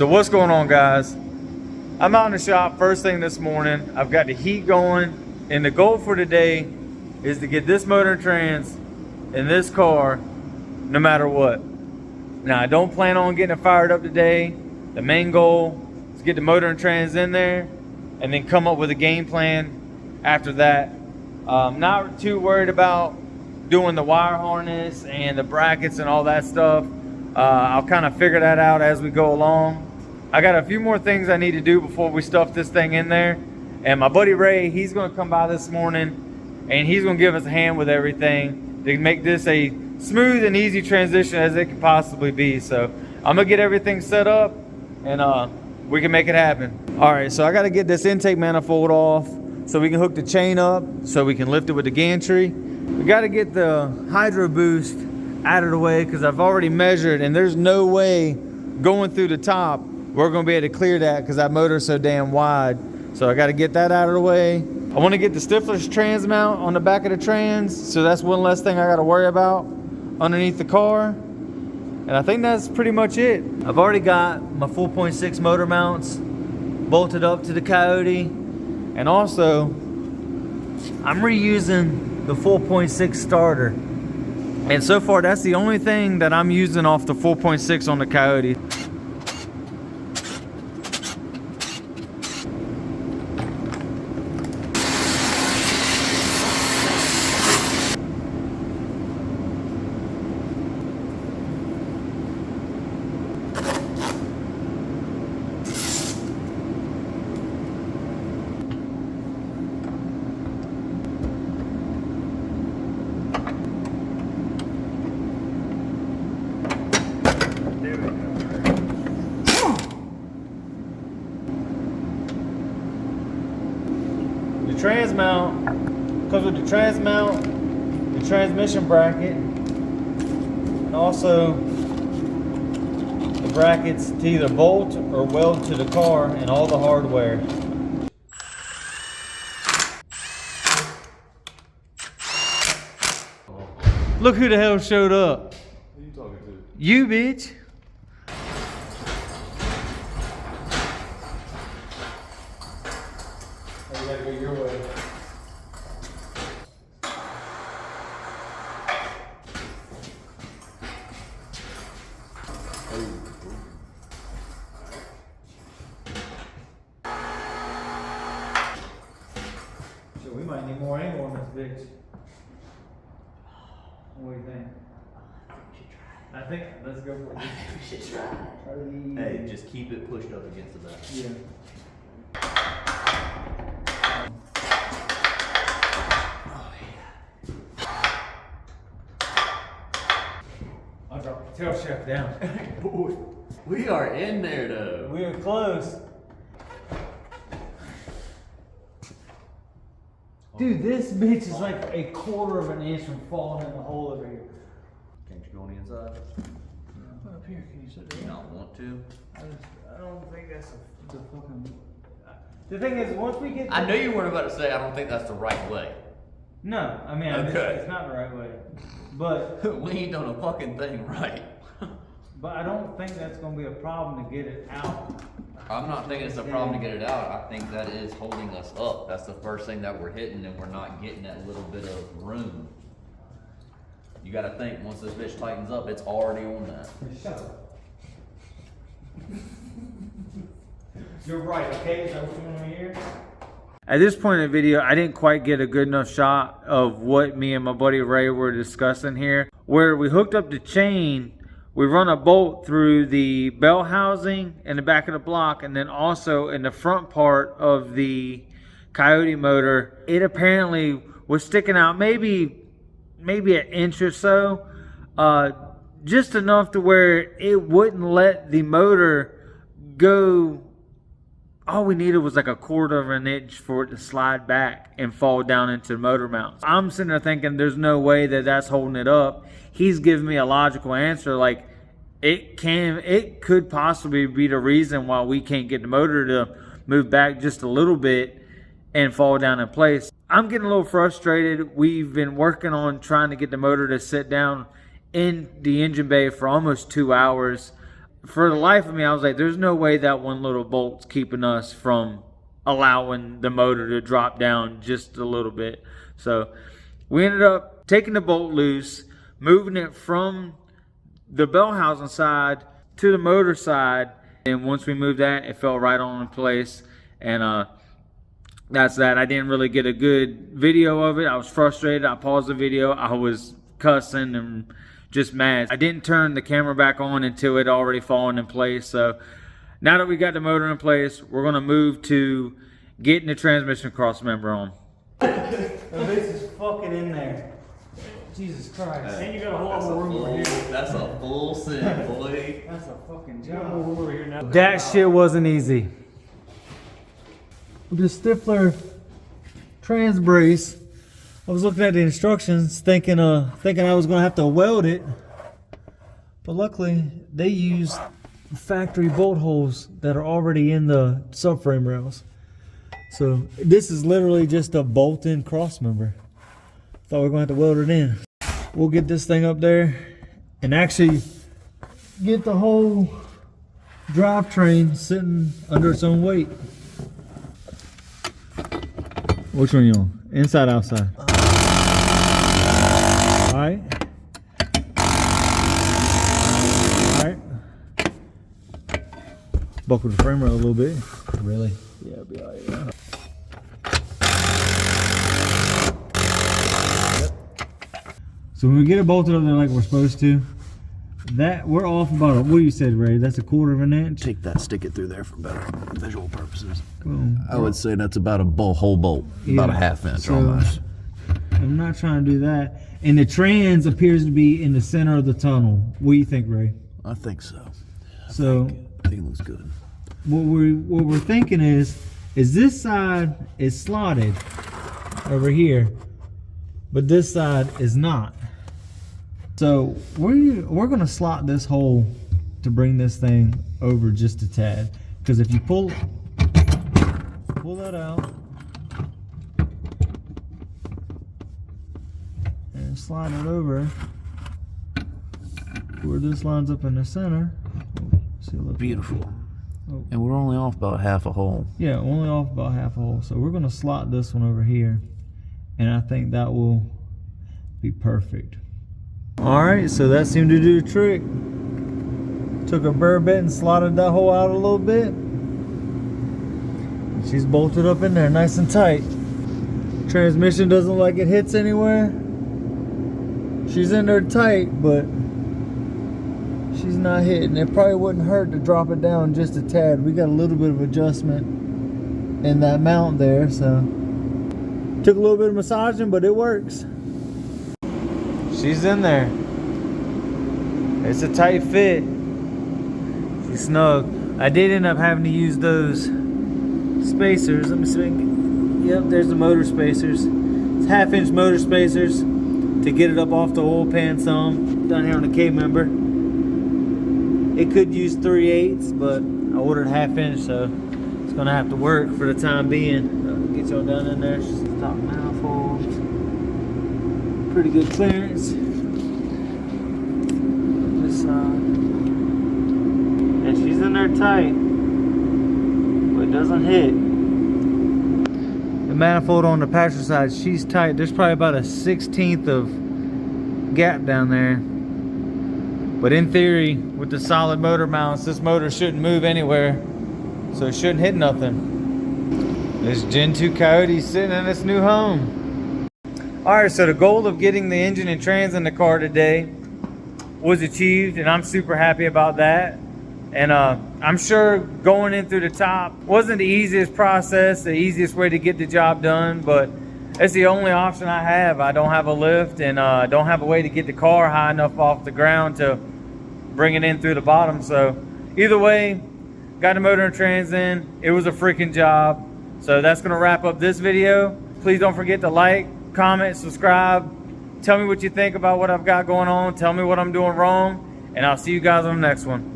So what's going on, guys? I'm out in the shop first thing this morning. I've got the heat going, and the goal for today is to get this motor and trans in this car no matter what. Now, I don't plan on getting it fired up today. The main goal is to get the motor and trans in there and then come up with a game plan after that. Not too worried about doing the wire harness and the brackets and all that stuff. I'll kind of figure that out as we go along. I got a few more things I need to do before we stuff this thing in there. And my buddy Ray, he's gonna come by this morning and he's gonna give us a hand with everything to make this a smooth and easy transition as it could possibly be. So I'm gonna get everything set up and we can make it happen. All right, so I gotta get this intake manifold off so we can hook the chain up so we can lift it with the gantry. We gotta get the hydro boost out of the way because I've already measured and there's no way going through the top we're gonna be able to clear that because that motor's so damn wide. So I gotta get that out of the way. I wanna get the stifless trans mount on the back of the trans, so that's one less thing I gotta worry about underneath the car. And I think that's pretty much it. I've already got my 4.6 motor mounts bolted up to the Coyote, and also I'm reusing the 4.6 starter. And so far that's the only thing that I'm using off the 4.6 on the Coyote. Trans mount comes with the trans mount, the transmission bracket, and also the brackets to either bolt or weld to the car and all the hardware. Look who the hell showed up. Who are you talking to? You, bitch. You gotta go your way. So we might need more angle on this bitch. What do you think? I think let's go for it. We should try. Hey, just keep it pushed up against the back. Yeah. I'll drop the tail shaft down. Boy, we are in there though. We are close. Dude, this bitch is like a quarter of an inch from falling in the hole over here. Can't you go on the inside? Up here, can you sit Do you not want to? I don't think that's the fucking. The thing is, once we get. I know you weren't about to say I don't think that's the right way. No, I mean, Okay. it's not the right way. But We ain't done a fucking thing right. but I don't think that's gonna be a problem to get it out. I'm not thinking it's a problem to get it out. I think that is holding us up. That's the first thing that we're hitting, and we're not getting that little bit of room. You gotta think, once this bitch tightens up, it's already on that. Shut up. You're right, okay? Is that what you want to hear? At this point in the video, I didn't quite get a good enough shot of what me and my buddy Ray were discussing here. Where we hooked up the chain, we run a bolt through the bell housing in the back of the block, and then also in the front part of the Coyote motor. It apparently was sticking out maybe an inch or so, just enough to where it wouldn't let the motor go. All we needed was like a quarter of an inch for it to slide back and fall down into the motor mount. I'm sitting there thinking there's no way that that's holding it up. He's giving me a logical answer, like it could possibly be the reason why we can't get the motor to move back just a little bit and fall down in place. I'm getting a little frustrated. We've been working on trying to get the motor to sit down in the engine bay for almost 2 hours. for the life of me, I was like, there's no way that one little bolt's keeping us from allowing the motor to drop down just a little bit. So we ended up taking the bolt loose, moving it from the bell housing side to the motor side. And once we moved that, it fell right on in place. And that's that. I didn't really get a good video of it. I was frustrated. I paused the video. I was cussing and just mad. I didn't turn the camera back on until it already fallen in place. So now that we got the motor in place, we're gonna move to getting the transmission cross member on. The base is fucking in there. Jesus Christ. And you got a whole lot more room over here. That's a full set, boy. That's a fucking job. More room over here now. That shit wasn't easy. With the Stifler trans brace, I was looking at the instructions thinking I was gonna have to weld it. But luckily they used factory bolt holes that are already in the subframe rails. So this is literally just a bolt-in cross member. Thought we were gonna have to weld it in. We'll get this thing up there and actually get the whole drivetrain sitting under its own weight. Which one you on? Inside, outside? Alright. Alright. Buckle the frame rail a little bit. Really? Yeah, it'll be alright. Yeah. So when we get it bolted up there like we're supposed to, that we're off about what you said, Ray? That's a 1/4 inch. Take that, stick it through there for better visual purposes. Boom. I would say that's about a whole bolt, about a 1/2 inch So, almost. I'm not trying to do that. And the trans appears to be in the center of the tunnel. What do you think, Ray? I think so. So I think it looks good. what we're thinking is this side is slotted over here, but this side is not. So we're gonna slot this hole to bring this thing over just a tad. Because if you pull that out and slide it over where this lines up in the center. See, look. Beautiful. Oh. And we're only off about 1/2 a hole. Yeah, only off about 1/2 a hole. So we're gonna slot this one over here, and I think that will be perfect. All right, so that seemed to do the trick. Took a burr bit and slotted that hole out a little bit. She's bolted up in there nice and tight. Transmission doesn't like it hits anywhere. She's in there tight, but she's not hitting. It probably wouldn't hurt to drop it down just a tad. We got a little bit of adjustment in that mount there, so took a little bit of massaging, but it works. She's in there. It's a tight fit. She's snug. I did end up having to use those spacers. Let me see. Yep, there's the motor spacers. It's 1/2 inch motor spacers to get it up off the oil pan some down here on the K member. It could use 3/8, but I ordered 1/2 inch, so it's gonna have to work for the time being. Get y'all down in there. She's the top manifold. Pretty good clearance. This side. And she's in there tight, but it doesn't hit. The manifold on the passenger side, she's tight. There's probably about a 1/16 of gap down there. But in theory, with the solid motor mounts, this motor shouldn't move anywhere, so it shouldn't hit nothing. This Gen 2 Coyote sitting in its new home. Alright, so the goal of getting the engine and trans in the car today was achieved, and I'm super happy about that. And I'm sure going in through the top wasn't the easiest process, the easiest way to get the job done, but it's the only option I have. I don't have a lift, and don't have a way to get the car high enough off the ground to bring it in through the bottom. So either way, got the motor and trans in. It was a freaking job. So that's gonna wrap up this video. Please don't forget to like, comment, subscribe. Tell me what you think about what I've got going on. Tell me what I'm doing wrong, and I'll see you guys on the next one.